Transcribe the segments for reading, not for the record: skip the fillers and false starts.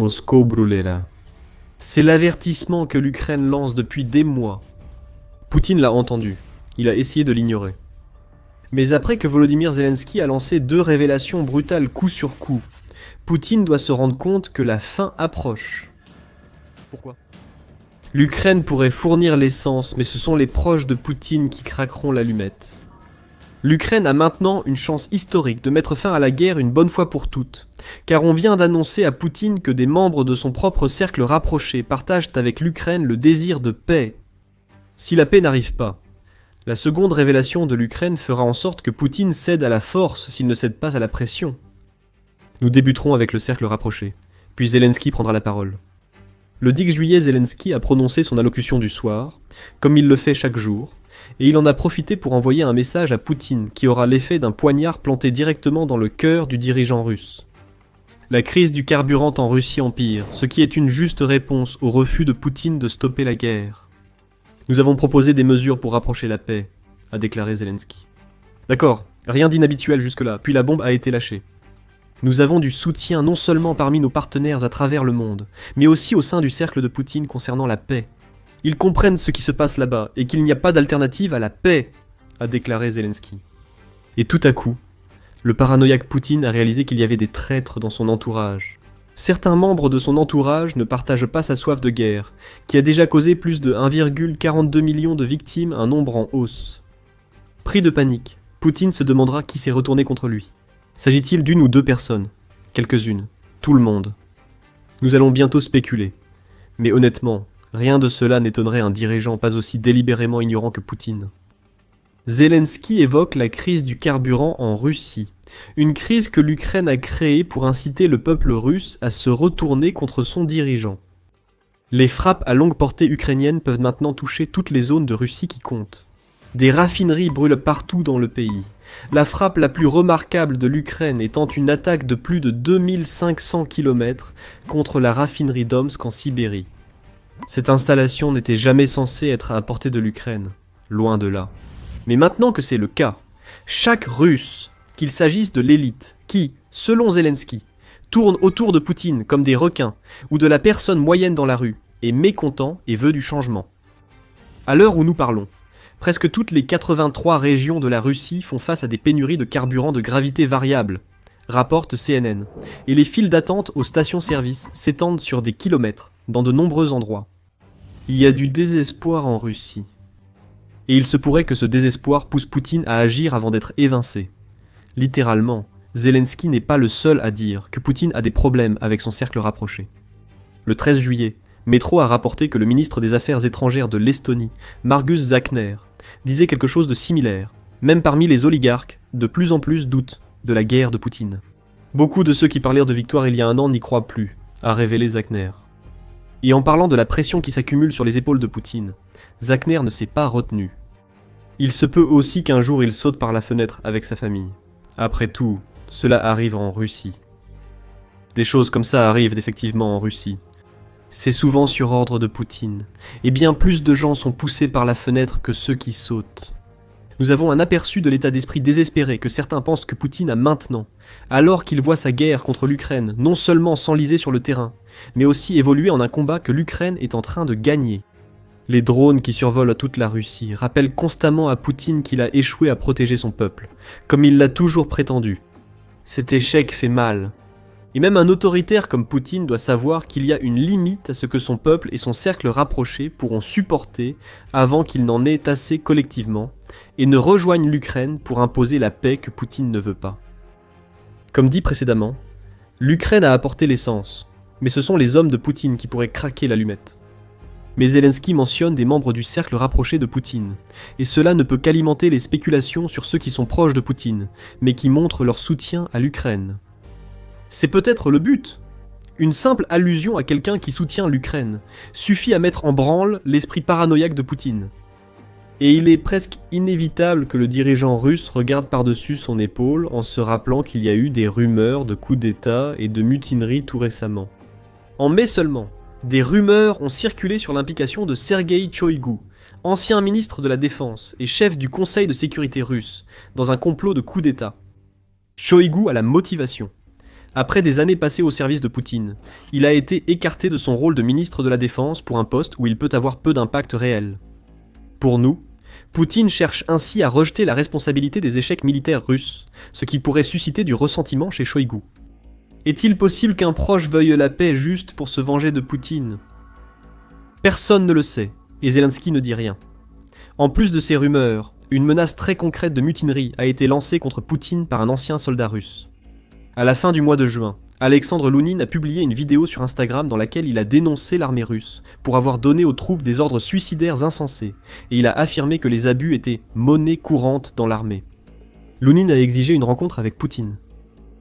Moscou brûlera. C'est l'avertissement que l'Ukraine lance depuis des mois. Poutine l'a entendu. Il a essayé de l'ignorer. Mais après que Volodymyr Zelensky a lancé 2 révélations brutales coup sur coup, Poutine doit se rendre compte que la fin approche. Pourquoi ? L'Ukraine pourrait fournir l'essence, mais ce sont les proches de Poutine qui craqueront l'allumette. L'Ukraine a maintenant une chance historique de mettre fin à la guerre une bonne fois pour toutes, car on vient d'annoncer à Poutine que des membres de son propre cercle rapproché partagent avec l'Ukraine le désir de paix. Si la paix n'arrive pas, la seconde révélation de l'Ukraine fera en sorte que Poutine cède à la force s'il ne cède pas à la pression. Nous débuterons avec le cercle rapproché, puis Zelensky prendra la parole. Le 10 juillet, Zelensky a prononcé son allocution du soir, comme il le fait chaque jour, et il en a profité pour envoyer un message à Poutine qui aura l'effet d'un poignard planté directement dans le cœur du dirigeant russe. La crise du carburant en Russie empire, ce qui est une juste réponse au refus de Poutine de stopper la guerre. Nous avons proposé des mesures pour rapprocher la paix, a déclaré Zelensky. D'accord, rien d'inhabituel jusque-là, puis la bombe a été lâchée. Nous avons du soutien non seulement parmi nos partenaires à travers le monde, mais aussi au sein du cercle de Poutine concernant la paix. Ils comprennent ce qui se passe là-bas et qu'il n'y a pas d'alternative à la paix, a déclaré Zelensky. Et tout à coup, le paranoïaque Poutine a réalisé qu'il y avait des traîtres dans son entourage. Certains membres de son entourage ne partagent pas sa soif de guerre, qui a déjà causé plus de 1,42 million de victimes, un nombre en hausse. Pris de panique, Poutine se demandera qui s'est retourné contre lui. S'agit-il d'une ou 2 personnes ? Quelques-unes. Tout le monde. Nous allons bientôt spéculer. Mais honnêtement, rien de cela n'étonnerait un dirigeant pas aussi délibérément ignorant que Poutine. Zelensky évoque la crise du carburant en Russie, une crise que l'Ukraine a créée pour inciter le peuple russe à se retourner contre son dirigeant. Les frappes à longue portée ukrainiennes peuvent maintenant toucher toutes les zones de Russie qui comptent. Des raffineries brûlent partout dans le pays. La frappe la plus remarquable de l'Ukraine étant une attaque de plus de 2500 km contre la raffinerie d'Omsk en Sibérie. Cette installation n'était jamais censée être à portée de l'Ukraine, loin de là. Mais maintenant que c'est le cas, chaque Russe, qu'il s'agisse de l'élite, qui, selon Zelensky, tourne autour de Poutine comme des requins, ou de la personne moyenne dans la rue, est mécontent et veut du changement. À l'heure où nous parlons, presque toutes les 83 régions de la Russie font face à des pénuries de carburant de gravité variable, rapporte CNN, et les files d'attente aux stations-service s'étendent sur des kilomètres, dans de nombreux endroits. Il y a du désespoir en Russie. Et il se pourrait que ce désespoir pousse Poutine à agir avant d'être évincé. Littéralement, Zelensky n'est pas le seul à dire que Poutine a des problèmes avec son cercle rapproché. Le 13 juillet, Metro a rapporté que le ministre des Affaires étrangères de l'Estonie, Margus Zahner, disait quelque chose de similaire. Même parmi les oligarques, de plus en plus doutent de la guerre de Poutine. Beaucoup de ceux qui parlèrent de victoire il y a un an n'y croient plus, a révélé Zahner. Et en parlant de la pression qui s'accumule sur les épaules de Poutine, Zahner ne s'est pas retenu. Il se peut aussi qu'un jour il saute par la fenêtre avec sa famille. Après tout, cela arrive en Russie. Des choses comme ça arrivent effectivement en Russie. C'est souvent sur ordre de Poutine, et bien plus de gens sont poussés par la fenêtre que ceux qui sautent. Nous avons un aperçu de l'état d'esprit désespéré que certains pensent que Poutine a maintenant, alors qu'il voit sa guerre contre l'Ukraine non seulement s'enliser sur le terrain, mais aussi évoluer en un combat que l'Ukraine est en train de gagner. Les drones qui survolent toute la Russie rappellent constamment à Poutine qu'il a échoué à protéger son peuple, comme il l'a toujours prétendu. Cet échec fait mal. Et même un autoritaire comme Poutine doit savoir qu'il y a une limite à ce que son peuple et son cercle rapproché pourront supporter avant qu'ils n'en aient assez collectivement et ne rejoignent l'Ukraine pour imposer la paix que Poutine ne veut pas. Comme dit précédemment, l'Ukraine a apporté l'essence, mais ce sont les hommes de Poutine qui pourraient craquer l'allumette. Mais Zelensky mentionne des membres du cercle rapproché de Poutine, et cela ne peut qu'alimenter les spéculations sur ceux qui sont proches de Poutine, mais qui montrent leur soutien à l'Ukraine. C'est peut-être le but. Une simple allusion à quelqu'un qui soutient l'Ukraine suffit à mettre en branle l'esprit paranoïaque de Poutine. Et il est presque inévitable que le dirigeant russe regarde par-dessus son épaule en se rappelant qu'il y a eu des rumeurs de coups d'État et de mutinerie tout récemment. En mai seulement, des rumeurs ont circulé sur l'implication de Sergueï Shoigu, ancien ministre de la Défense et chef du Conseil de sécurité russe, dans un complot de coup d'État. Shoigu a la motivation. Après des années passées au service de Poutine, il a été écarté de son rôle de ministre de la Défense pour un poste où il peut avoir peu d'impact réel. Pour nous, Poutine cherche ainsi à rejeter la responsabilité des échecs militaires russes, ce qui pourrait susciter du ressentiment chez Shoigu. Est-il possible qu'un proche veuille la paix juste pour se venger de Poutine ? Personne ne le sait, et Zelensky ne dit rien. En plus de ces rumeurs, une menace très concrète de mutinerie a été lancée contre Poutine par un ancien soldat russe. À la fin du mois de juin, Alexandre Lounine a publié une vidéo sur Instagram dans laquelle il a dénoncé l'armée russe pour avoir donné aux troupes des ordres suicidaires insensés, et il a affirmé que les abus étaient monnaie courante dans l'armée. Lounine a exigé une rencontre avec Poutine.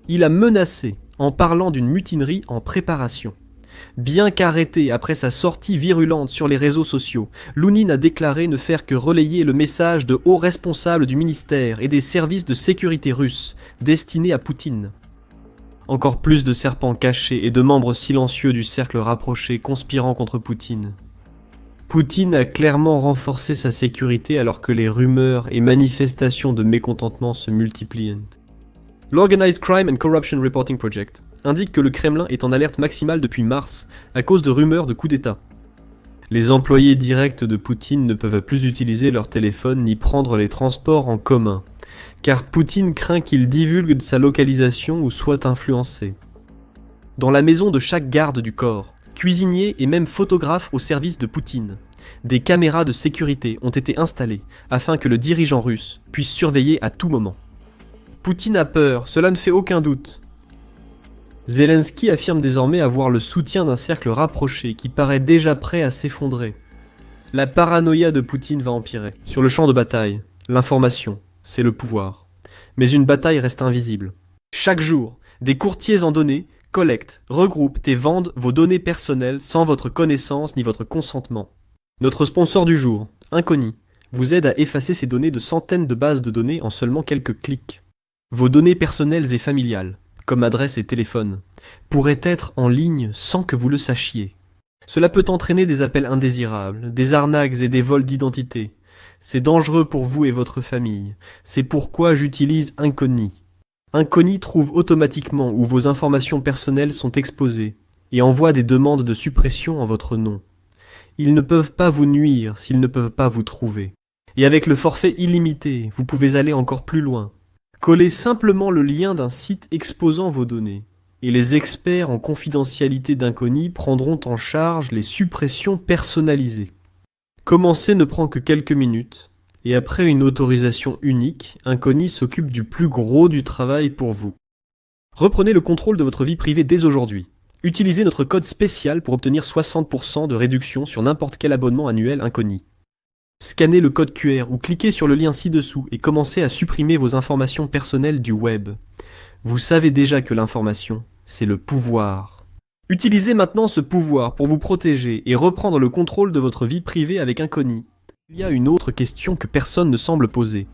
Il a menacé en parlant d'une mutinerie en préparation. Bien qu'arrêté après sa sortie virulente sur les réseaux sociaux, Lounine a déclaré ne faire que relayer le message de hauts responsables du ministère et des services de sécurité russes destinés à Poutine. Encore plus de serpents cachés et de membres silencieux du cercle rapproché conspirant contre Poutine. Poutine a clairement renforcé sa sécurité alors que les rumeurs et manifestations de mécontentement se multiplient. L'Organized Crime and Corruption Reporting Project indique que le Kremlin est en alerte maximale depuis mars à cause de rumeurs de coup d'État. Les employés directs de Poutine ne peuvent plus utiliser leur téléphone ni prendre les transports en commun, car Poutine craint qu'il divulgue sa localisation ou soit influencé. Dans la maison de chaque garde du corps, cuisinier et même photographe au service de Poutine, des caméras de sécurité ont été installées afin que le dirigeant russe puisse surveiller à tout moment. Poutine a peur, cela ne fait aucun doute. Zelensky affirme désormais avoir le soutien d'un cercle rapproché qui paraît déjà prêt à s'effondrer. La paranoïa de Poutine va empirer. Sur le champ de bataille, l'information, c'est le pouvoir. Mais une bataille reste invisible. Chaque jour, des courtiers en données collectent, regroupent et vendent vos données personnelles sans votre connaissance ni votre consentement. Notre sponsor du jour, Incogni, vous aide à effacer ces données de centaines de bases de données en seulement quelques clics. Vos données personnelles et familiales, comme adresse et téléphone, pourraient être en ligne sans que vous le sachiez. Cela peut entraîner des appels indésirables, des arnaques et des vols d'identité. C'est dangereux pour vous et votre famille. C'est pourquoi j'utilise Incogni. Incogni trouve automatiquement où vos informations personnelles sont exposées et envoie des demandes de suppression en votre nom. Ils ne peuvent pas vous nuire s'ils ne peuvent pas vous trouver. Et avec le forfait illimité, vous pouvez aller encore plus loin. Collez simplement le lien d'un site exposant vos données, et les experts en confidentialité d'Incogni prendront en charge les suppressions personnalisées. Commencer ne prend que quelques minutes, et après une autorisation unique, Incogni s'occupe du plus gros du travail pour vous. Reprenez le contrôle de votre vie privée dès aujourd'hui. Utilisez notre code spécial pour obtenir 60% de réduction sur n'importe quel abonnement annuel Incogni. Scannez le code QR ou cliquez sur le lien ci-dessous et commencez à supprimer vos informations personnelles du web. Vous savez déjà que l'information, c'est le pouvoir. Utilisez maintenant ce pouvoir pour vous protéger et reprendre le contrôle de votre vie privée avec Incogni. Il y a une autre question que personne ne semble poser.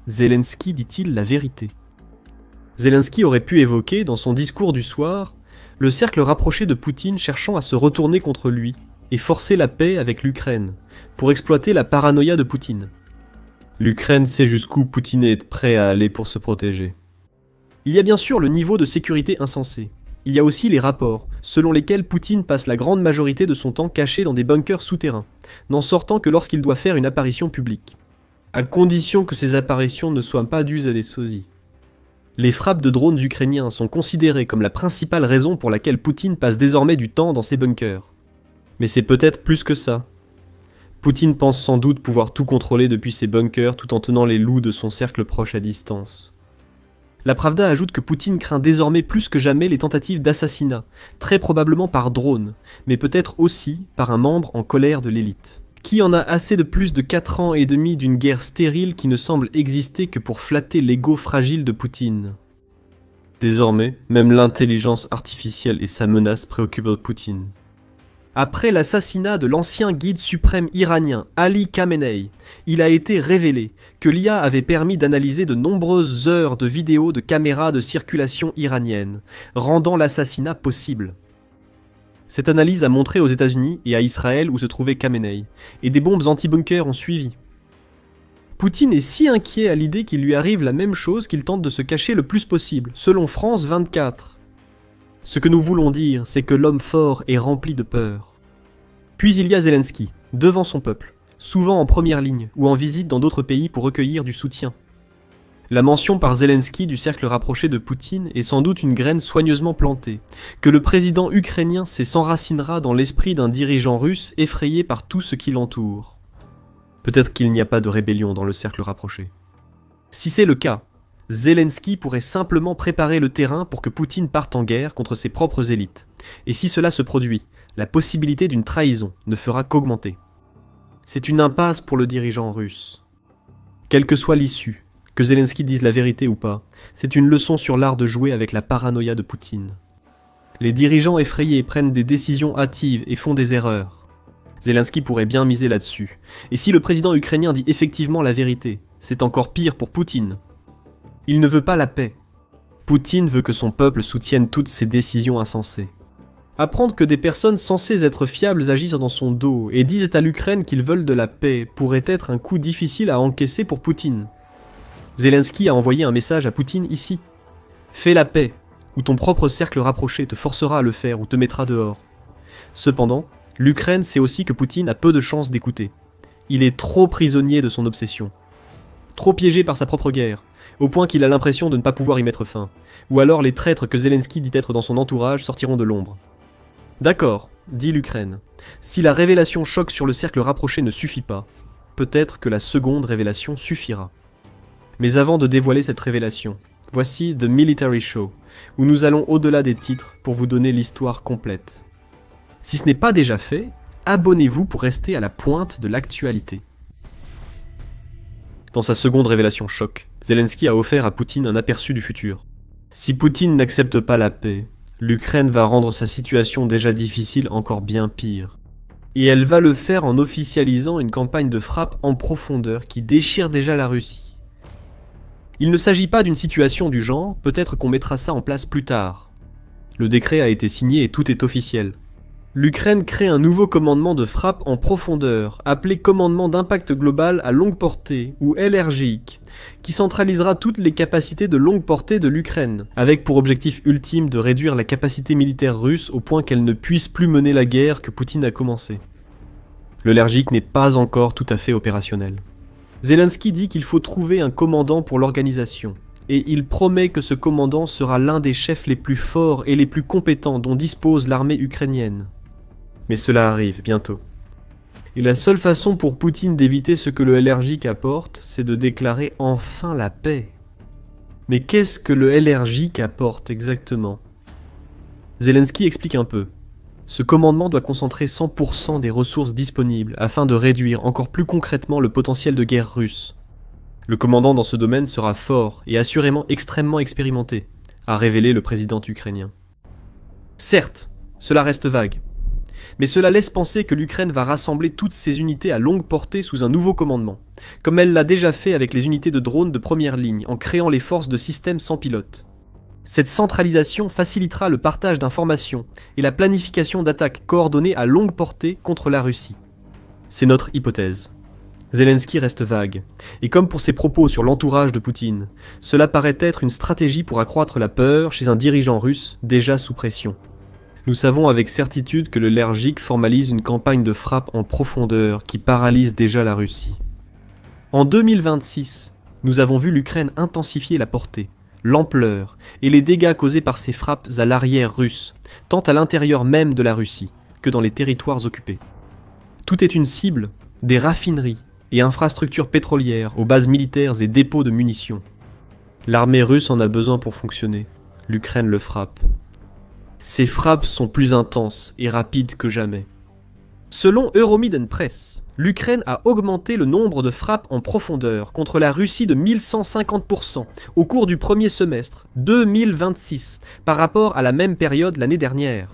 Zelensky dit-il la vérité ? Zelensky aurait pu évoquer, dans son discours du soir, le cercle rapproché de Poutine cherchant à se retourner contre lui et forcer la paix avec l'Ukraine, pour exploiter la paranoïa de Poutine. L'Ukraine sait jusqu'où Poutine est prêt à aller pour se protéger. Il y a bien sûr le niveau de sécurité insensé. Il y a aussi les rapports, selon lesquels Poutine passe la grande majorité de son temps caché dans des bunkers souterrains, n'en sortant que lorsqu'il doit faire une apparition publique. À condition que ces apparitions ne soient pas dues à des sosies. Les frappes de drones ukrainiens sont considérées comme la principale raison pour laquelle Poutine passe désormais du temps dans ses bunkers. Mais c'est peut-être plus que ça. Poutine pense sans doute pouvoir tout contrôler depuis ses bunkers tout en tenant les loups de son cercle proche à distance. La Pravda ajoute que Poutine craint désormais plus que jamais les tentatives d'assassinat, très probablement par drone, mais peut-être aussi par un membre en colère de l'élite. Qui en a assez de plus de 4 ans et demi d'une guerre stérile qui ne semble exister que pour flatter l'ego fragile de Poutine ? Désormais, même l'intelligence artificielle et sa menace préoccupent Poutine. Après l'assassinat de l'ancien guide suprême iranien Ali Khamenei, il a été révélé que l'IA avait permis d'analyser de nombreuses heures de vidéos de caméras de circulation iraniennes, rendant l'assassinat possible. Cette analyse a montré aux États-Unis et à Israël où se trouvait Khamenei, et des bombes anti-bunkers ont suivi. Poutine est si inquiet à l'idée qu'il lui arrive la même chose qu'il tente de se cacher le plus possible, selon France 24. Ce que nous voulons dire, c'est que l'homme fort est rempli de peur. Puis il y a Zelensky, devant son peuple, souvent en première ligne ou en visite dans d'autres pays pour recueillir du soutien. La mention par Zelensky du cercle rapproché de Poutine est sans doute une graine soigneusement plantée, que le président ukrainien sait s'enracinera dans l'esprit d'un dirigeant russe effrayé par tout ce qui l'entoure. Peut-être qu'il n'y a pas de rébellion dans le cercle rapproché. Si c'est le cas, Zelensky pourrait simplement préparer le terrain pour que Poutine parte en guerre contre ses propres élites. Et si cela se produit, la possibilité d'une trahison ne fera qu'augmenter. C'est une impasse pour le dirigeant russe. Quelle que soit l'issue, que Zelensky dise la vérité ou pas, c'est une leçon sur l'art de jouer avec la paranoïa de Poutine. Les dirigeants effrayés prennent des décisions hâtives et font des erreurs. Zelensky pourrait bien miser là-dessus. Et si le président ukrainien dit effectivement la vérité, c'est encore pire pour Poutine. Il ne veut pas la paix. Poutine veut que son peuple soutienne toutes ses décisions insensées. Apprendre que des personnes censées être fiables agissent dans son dos et disent à l'Ukraine qu'ils veulent de la paix pourrait être un coup difficile à encaisser pour Poutine. Zelensky a envoyé un message à Poutine ici. Fais la paix, ou ton propre cercle rapproché te forcera à le faire ou te mettra dehors. Cependant, l'Ukraine sait aussi que Poutine a peu de chances d'écouter. Il est trop prisonnier de son obsession. Trop piégé par sa propre guerre, au point qu'il a l'impression de ne pas pouvoir y mettre fin. Ou alors les traîtres que Zelensky dit être dans son entourage sortiront de l'ombre. D'accord, dit l'Ukraine. Si la révélation choc sur le cercle rapproché ne suffit pas, peut-être que la seconde révélation suffira. Mais avant de dévoiler cette révélation, voici The Military Show, où nous allons au-delà des titres pour vous donner l'histoire complète. Si ce n'est pas déjà fait, abonnez-vous pour rester à la pointe de l'actualité. Dans sa seconde révélation choc, Zelensky a offert à Poutine un aperçu du futur. Si Poutine n'accepte pas la paix, l'Ukraine va rendre sa situation déjà difficile encore bien pire. Et elle va le faire en officialisant une campagne de frappe en profondeur qui déchire déjà la Russie. Il ne s'agit pas d'une situation du genre, peut-être qu'on mettra ça en place plus tard. Le décret a été signé et tout est officiel. L'Ukraine crée un nouveau commandement de frappe en profondeur, appelé Commandement d'impact global à longue portée, ou LRGIC, qui centralisera toutes les capacités de longue portée de l'Ukraine, avec pour objectif ultime de réduire la capacité militaire russe au point qu'elle ne puisse plus mener la guerre que Poutine a commencée. Le LRGIC n'est pas encore tout à fait opérationnel. Zelensky dit qu'il faut trouver un commandant pour l'organisation, et il promet que ce commandant sera l'un des chefs les plus forts et les plus compétents dont dispose l'armée ukrainienne. Mais cela arrive bientôt. Et la seule façon pour Poutine d'éviter ce que le LRGIC apporte, c'est de déclarer enfin la paix. Mais qu'est-ce que le LRGIC apporte exactement ? Zelensky explique un peu. Ce commandement doit concentrer 100% des ressources disponibles afin de réduire encore plus concrètement le potentiel de guerre russe. Le commandant dans ce domaine sera fort et assurément extrêmement expérimenté, a révélé le président ukrainien. Certes, cela reste vague, mais cela laisse penser que l'Ukraine va rassembler toutes ses unités à longue portée sous un nouveau commandement, comme elle l'a déjà fait avec les unités de drones de première ligne en créant les forces de systèmes sans pilote. Cette centralisation facilitera le partage d'informations et la planification d'attaques coordonnées à longue portée contre la Russie. C'est notre hypothèse. Zelensky reste vague, et comme pour ses propos sur l'entourage de Poutine, cela paraît être une stratégie pour accroître la peur chez un dirigeant russe déjà sous pression. Nous savons avec certitude que le LRGIC formalise une campagne de frappe en profondeur qui paralyse déjà la Russie. En 2026, nous avons vu l'Ukraine intensifier la portée, l'ampleur et les dégâts causés par ces frappes à l'arrière russe, tant à l'intérieur même de la Russie que dans les territoires occupés. Tout est une cible, des raffineries et infrastructures pétrolières aux bases militaires et dépôts de munitions. L'armée russe en a besoin pour fonctionner, l'Ukraine le frappe. Ces frappes sont plus intenses et rapides que jamais. Selon Euromiden Press, l'Ukraine a augmenté le nombre de frappes en profondeur contre la Russie de 1150% au cours du premier semestre 2026 par rapport à la même période l'année dernière.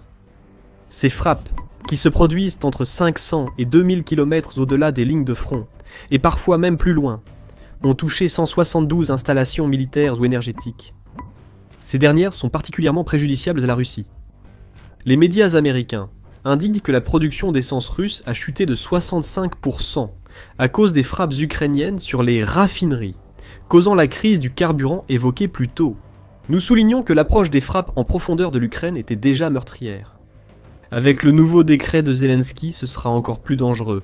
Ces frappes, qui se produisent entre 500 et 2000 km au-delà des lignes de front, et parfois même plus loin, ont touché 172 installations militaires ou énergétiques. Ces dernières sont particulièrement préjudiciables à la Russie. Les médias américains indiquent que la production d'essence russe a chuté de 65% à cause des frappes ukrainiennes sur les raffineries, causant la crise du carburant évoquée plus tôt. Nous soulignons que l'approche des frappes en profondeur de l'Ukraine était déjà meurtrière. Avec le nouveau décret de Zelensky, ce sera encore plus dangereux.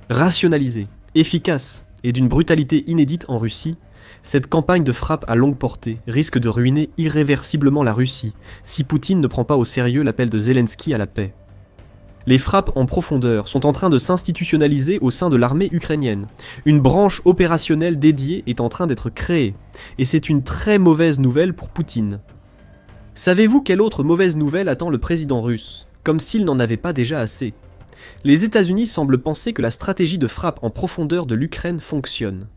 Rationalisée, efficace et d'une brutalité inédite en Russie, cette campagne de frappe à longue portée risque de ruiner irréversiblement la Russie si Poutine ne prend pas au sérieux l'appel de Zelensky à la paix. Les frappes en profondeur sont en train de s'institutionnaliser au sein de l'armée ukrainienne. Une branche opérationnelle dédiée est en train d'être créée, et c'est une très mauvaise nouvelle pour Poutine. Savez-vous quelle autre mauvaise nouvelle attend le président russe, comme s'il n'en avait pas déjà assez? Les États-Unis semblent penser que la stratégie de frappe en profondeur de l'Ukraine fonctionne.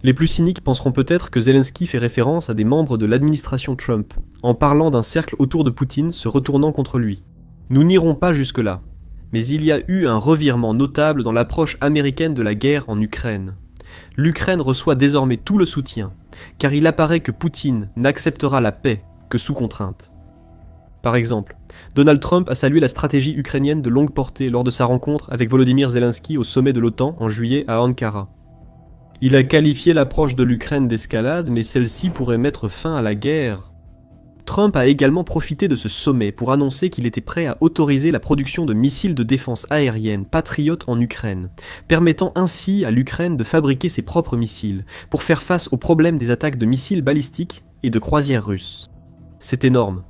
Les plus cyniques penseront peut-être que Zelensky fait référence à des membres de l'administration Trump, en parlant d'un cercle autour de Poutine se retournant contre lui. Nous n'irons pas jusque-là, mais il y a eu un revirement notable dans l'approche américaine de la guerre en Ukraine. L'Ukraine reçoit désormais tout le soutien, car il apparaît que Poutine n'acceptera la paix que sous contrainte. Par exemple, Donald Trump a salué la stratégie ukrainienne de longue portée lors de sa rencontre avec Volodymyr Zelensky au sommet de l'OTAN en juillet à Ankara. Il a qualifié l'approche de l'Ukraine d'escalade, mais celle-ci pourrait mettre fin à la guerre. Trump a également profité de ce sommet pour annoncer qu'il était prêt à autoriser la production de missiles de défense aérienne Patriot en Ukraine, permettant ainsi à l'Ukraine de fabriquer ses propres missiles pour faire face au problème des attaques de missiles balistiques et de croisières russes. C'est énorme.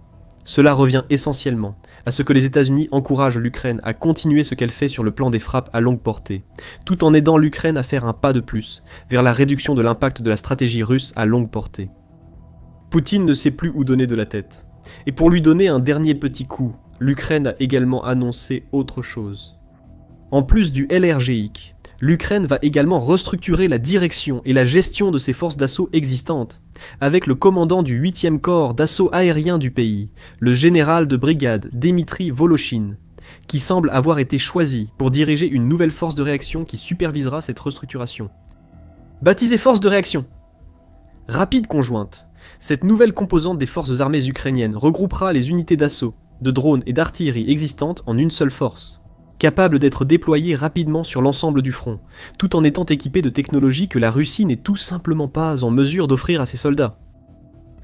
Cela revient essentiellement à ce que les États-Unis encouragent l'Ukraine à continuer ce qu'elle fait sur le plan des frappes à longue portée, tout en aidant l'Ukraine à faire un pas de plus vers la réduction de l'impact de la stratégie russe à longue portée. Poutine ne sait plus où donner de la tête. Et pour lui donner un dernier petit coup, l'Ukraine a également annoncé autre chose. En plus du LRGIC, l'Ukraine va également restructurer la direction et la gestion de ses forces d'assaut existantes, avec le commandant du 8e corps d'assaut aérien du pays, le général de brigade Dmitry Voloshin, qui semble avoir été choisi pour diriger une nouvelle force de réaction qui supervisera cette restructuration. Baptisée force de réaction. Rapide conjointe, cette nouvelle composante des forces armées ukrainiennes regroupera les unités d'assaut, de drones et d'artillerie existantes en une seule force, capable d'être déployée rapidement sur l'ensemble du front, tout en étant équipée de technologies que la Russie n'est tout simplement pas en mesure d'offrir à ses soldats.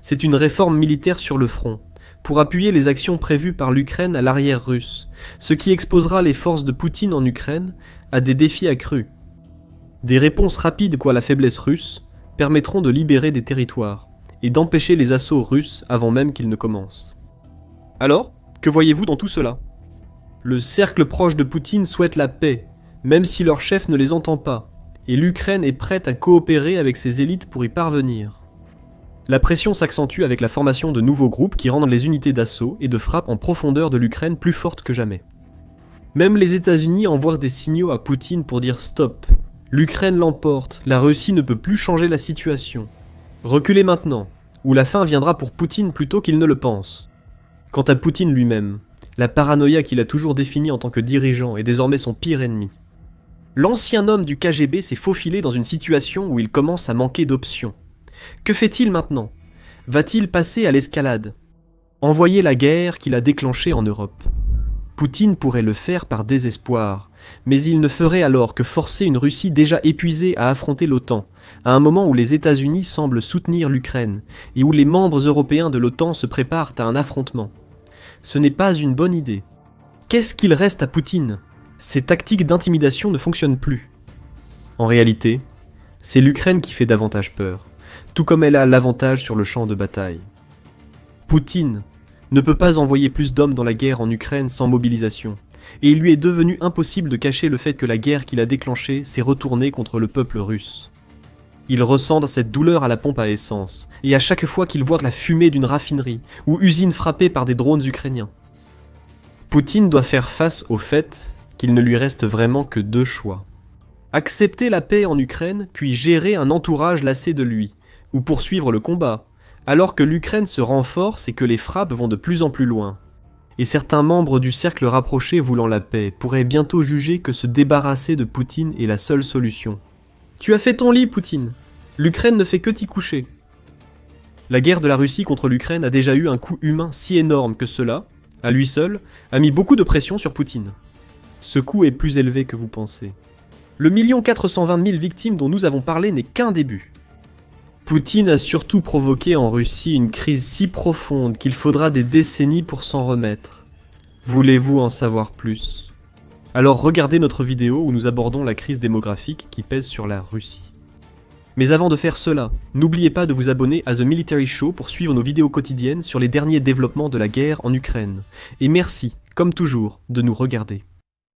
C'est une réforme militaire sur le front, pour appuyer les actions prévues par l'Ukraine à l'arrière russe, ce qui exposera les forces de Poutine en Ukraine à des défis accrus. Des réponses rapides à la faiblesse russe permettront de libérer des territoires et d'empêcher les assauts russes avant même qu'ils ne commencent. Alors, que voyez-vous dans tout cela? Le cercle proche de Poutine souhaite la paix, même si leur chef ne les entend pas, et l'Ukraine est prête à coopérer avec ses élites pour y parvenir. La pression s'accentue avec la formation de nouveaux groupes qui rendent les unités d'assaut et de frappe en profondeur de l'Ukraine plus fortes que jamais. Même les États-Unis envoient des signaux à Poutine pour dire stop. L'Ukraine l'emporte, la Russie ne peut plus changer la situation. Reculez maintenant, ou la fin viendra pour Poutine plutôt qu'il ne le pense. Quant à Poutine lui-même, la paranoïa qu'il a toujours définie en tant que dirigeant est désormais son pire ennemi. L'ancien homme du KGB s'est faufilé dans une situation où il commence à manquer d'options. Que fait-il maintenant? Va-t-il passer à l'escalade? Envoyer la guerre qu'il a déclenchée en Europe? Poutine pourrait le faire par désespoir, mais il ne ferait alors que forcer une Russie déjà épuisée à affronter l'OTAN, à un moment où les États-Unis semblent soutenir l'Ukraine, et où les membres européens de l'OTAN se préparent à un affrontement. Ce n'est pas une bonne idée. Qu'est-ce qu'il reste à Poutine? Ces tactiques d'intimidation ne fonctionnent plus. En réalité, c'est l'Ukraine qui fait davantage peur, tout comme elle a l'avantage sur le champ de bataille. Poutine ne peut pas envoyer plus d'hommes dans la guerre en Ukraine sans mobilisation, et il lui est devenu impossible de cacher le fait que la guerre qu'il a déclenchée s'est retournée contre le peuple russe. Il ressent cette douleur à la pompe à essence, et à chaque fois qu'il voit la fumée d'une raffinerie ou usine frappée par des drones ukrainiens. Poutine doit faire face au fait qu'il ne lui reste vraiment que deux choix. Accepter la paix en Ukraine, puis gérer un entourage lassé de lui, ou poursuivre le combat, alors que l'Ukraine se renforce et que les frappes vont de plus en plus loin. Et certains membres du cercle rapproché voulant la paix pourraient bientôt juger que se débarrasser de Poutine est la seule solution. Tu as fait ton lit, Poutine. L'Ukraine ne fait que t'y coucher. La guerre de la Russie contre l'Ukraine a déjà eu un coût humain si énorme que cela, à lui seul, a mis beaucoup de pression sur Poutine. Ce coût est plus élevé que vous pensez. Le 1 420 000 victimes dont nous avons parlé n'est qu'un début. Poutine a surtout provoqué en Russie une crise si profonde qu'il faudra des décennies pour s'en remettre. Voulez-vous en savoir plus? Alors regardez notre vidéo où nous abordons la crise démographique qui pèse sur la Russie. Mais avant de faire cela, n'oubliez pas de vous abonner à The Military Show pour suivre nos vidéos quotidiennes sur les derniers développements de la guerre en Ukraine. Et merci, comme toujours, de nous regarder.